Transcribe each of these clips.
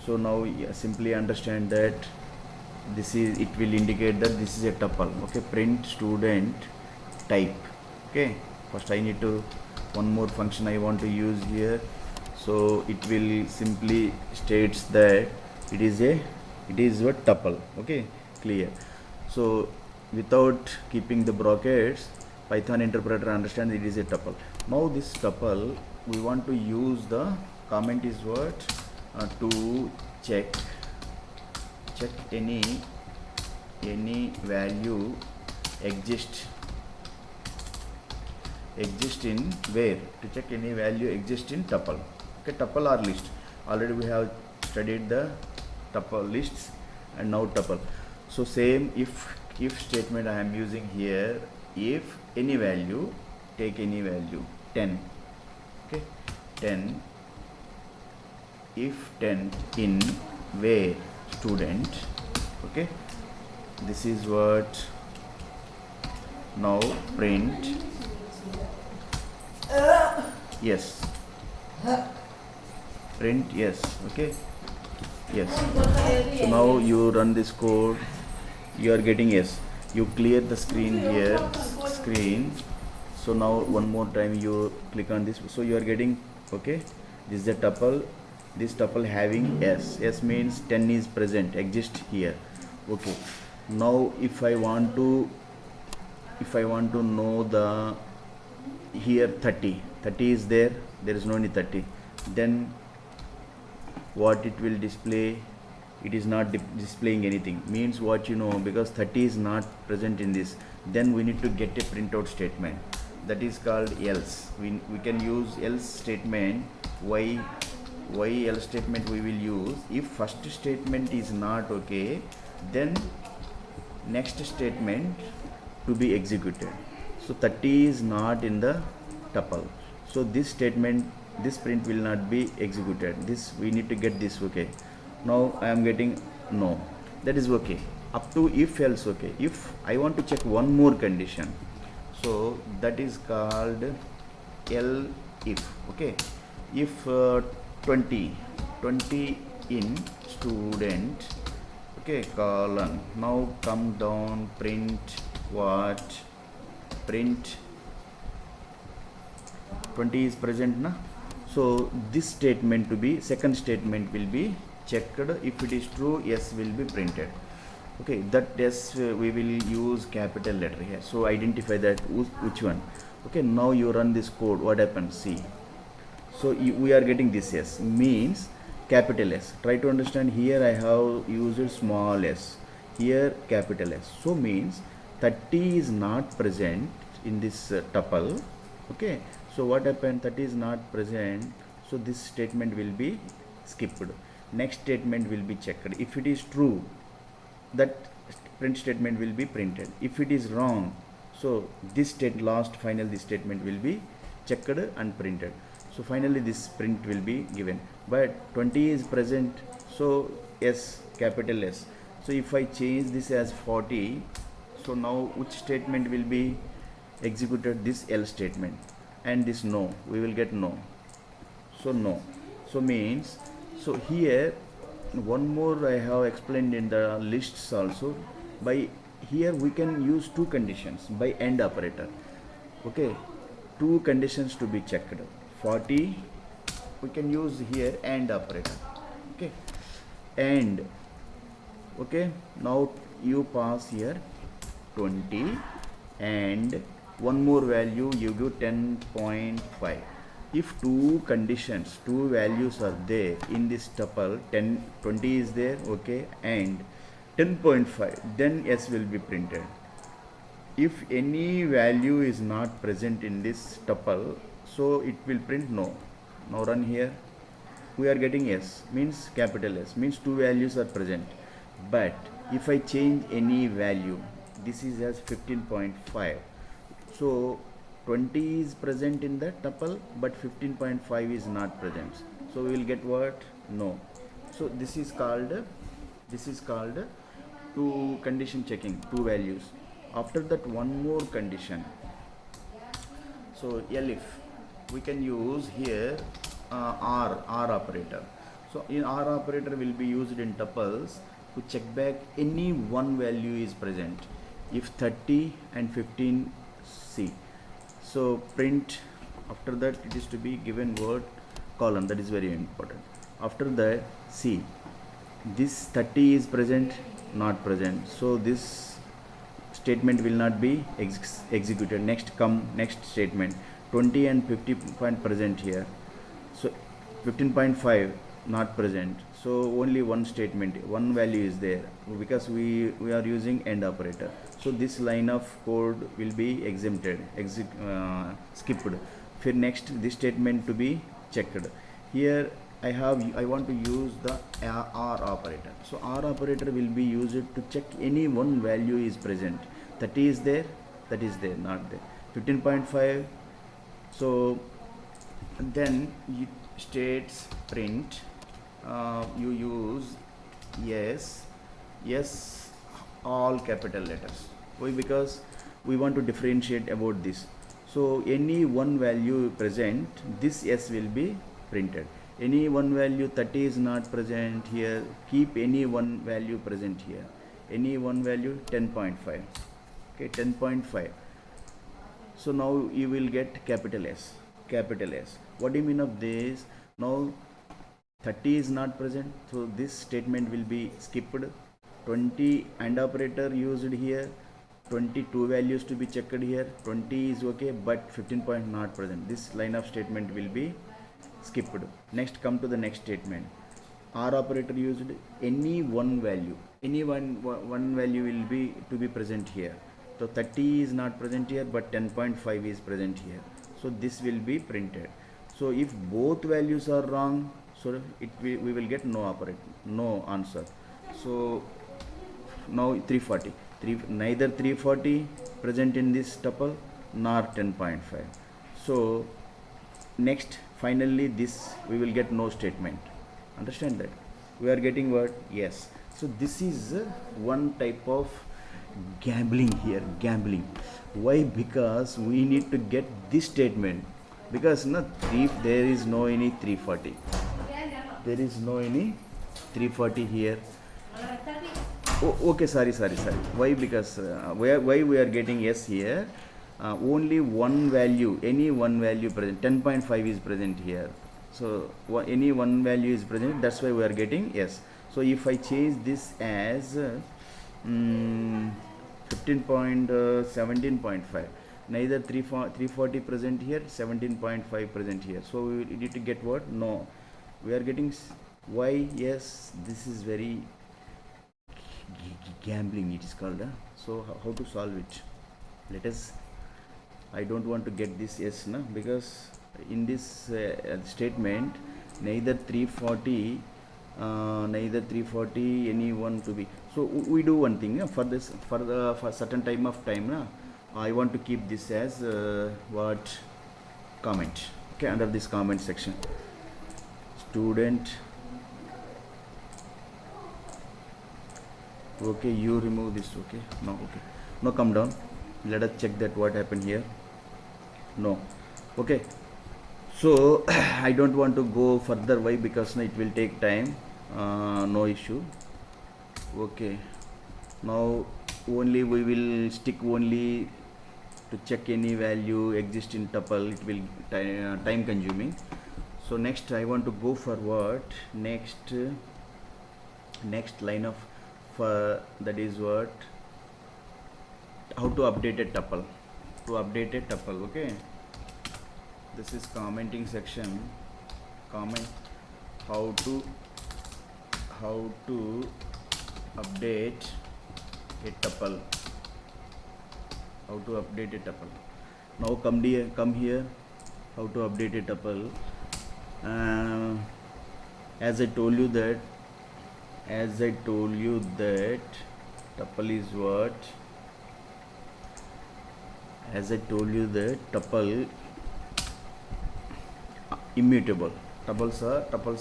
So now simply understand that this is, it will indicate that this is a tuple. Okay, print student type. Okay, first I need to, one more function I want to use here. So it will simply states that it is a tuple. Okay, clear. So without keeping the brackets, Python interpreter understands it is a tuple. Now this tuple, we want to use the comment is what, to check any value exist in where, to check any value exist in tuple. Okay, tuple or list, already we have studied the tuple lists and now tuple. So same if statement I am using here. If any value, take any value 10. Okay, 10, if 10 in where student. Okay, this is what, now print yes, print yes. Okay, yes. So now you run this code, you are getting yes. You clear the screen here, screen. So now one more time you click on this, so you are getting, okay, this is a tuple, this tuple having s. S means 10 is present, exist here. Okay, now if I want to know the, here 30 is there is no any 30, then what it will display, it is not displaying anything, means what, you know, because 30 is not present in this, then we need to get a printout statement, that is called else. We can use else statement. Why else statement we will use? If first statement is not okay, then next statement to be executed. So 30 is not in the tuple, so this statement, this print will not be executed. This we need to get this. Okay, now I am getting no, that is okay, up to if else. Okay, if I want to check one more condition, so that is called L if. Okay, if 20 in student, okay, colon, now come down, print what, print 20 is present na. So this statement to be, second statement will be checked. If it is true, yes will be printed. Okay, that yes we will use capital letter here, so identify that which one. Okay, now you run this code, what happens, see. So we are getting this yes, means capital S. Try to understand, here I have used small s, here capital S. So means 30 is not present in this tuple. Okay, so what happened, 30 is not present, so this statement will be skipped. Next statement will be checked. If it is true, that print statement will be printed. If it is wrong, so this last final this statement will be checked and printed. So finally this print will be given. But 20 is present, so S, capital S. So if I change this as 40, so now which statement will be executed? This L statement, and this no, we will get no. So no, so means, so here one more I have explained in the lists also. By here we can use two conditions by AND operator. Okay, two conditions to be checked. 40 we can use here AND operator. Okay, and okay, now you pass here 20 and one more value, you give 10.5. If two conditions, two values are there in this tuple, 20 is there, okay, and 10.5, then S will be printed. If any value is not present in this tuple, so it will print no. Now run here, we are getting S, means capital S, means two values are present. But if I change any value, this is as 15.5, so 20 is present in the tuple, but 15.5 is not present, so we will get what, no. So this is called two condition checking, two values. After that one more condition, so elif, we can use here R operator. So in R operator will be used in tuples to check back any one value is present. If 30 and 15 C, so print. After that it is to be given word column, that is very important. After that C, this 30 is present, not present, so this statement will not be executed. Next come next statement, 20 and 50 point present here, so 15.5 not present, so only one statement, one value is there, because we are using AND operator. So this line of code will be exempted, skipped. For next this statement to be checked. Here I want to use the R operator. So R operator will be used to check any one value is present. 30 is there, that is there, not there. 15.5. So then it states print. You use yes, all capital letters. Why? Because we want to differentiate about this. So any one value present, this S will be printed. Any one value 30 is not present here, keep any one value present here. Any one value 10.5. Okay, 10.5. So now you will get capital S. What do you mean of this? Now 30 is not present, so this statement will be skipped. 20 AND operator used here, 22 values to be checked here. 20 is okay, but 15 point not present. This line of statement will be skipped. Next come to the next statement. R operator used any one value. Any one value will be to be present here. So 30 is not present here, but 10.5 is present here. So this will be printed. So if both values are wrong, so we will get no answer. So now 340. Neither 340 present in this tuple nor 10.5. So next finally this we will get no statement. Understand that? We are getting what? Yes. So this is one type of gambling here. Why? Because we need to get this statement, because there is no any 340. There is no any 340 here. Oh, okay, sorry. Why? Because why we are getting yes here? Only one value, any one value present. 10.5 is present here. So any one value is present. That's why we are getting yes. So if I change this as 17.5, neither 340 present here, 17.5 present here. So we need to get what? No. We are getting why? Yes, this is very gambling, it is called. So how to solve it? Let us. I don't want to get this yes, because in this statement neither 340 anyone to be. So we do one thing for this, for certain time of time. I want to keep this as what? Comment. Okay, under this comment section. Student. Okay, you remove this. Okay, no, okay, no, come down. Let us check that what happened here. No, okay. So I don't want to go further. Why? Because it will take time. No issue. Okay, now only we will stick only to check any value exist in tuple. It will time consuming. So next I want to go for what? Next line of that is what? How to update a tuple. Okay, this is commenting section. Comment how to update a tuple. Now come here. How to update a tuple? As I told you that tuple is what? As I told you that tuple immutable. Tuples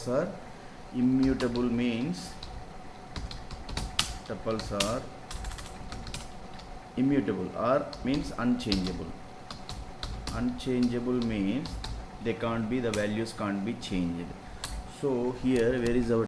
are immutable, means tuples are immutable, or means unchangeable. Unchangeable means the values can't be changed. So here where is our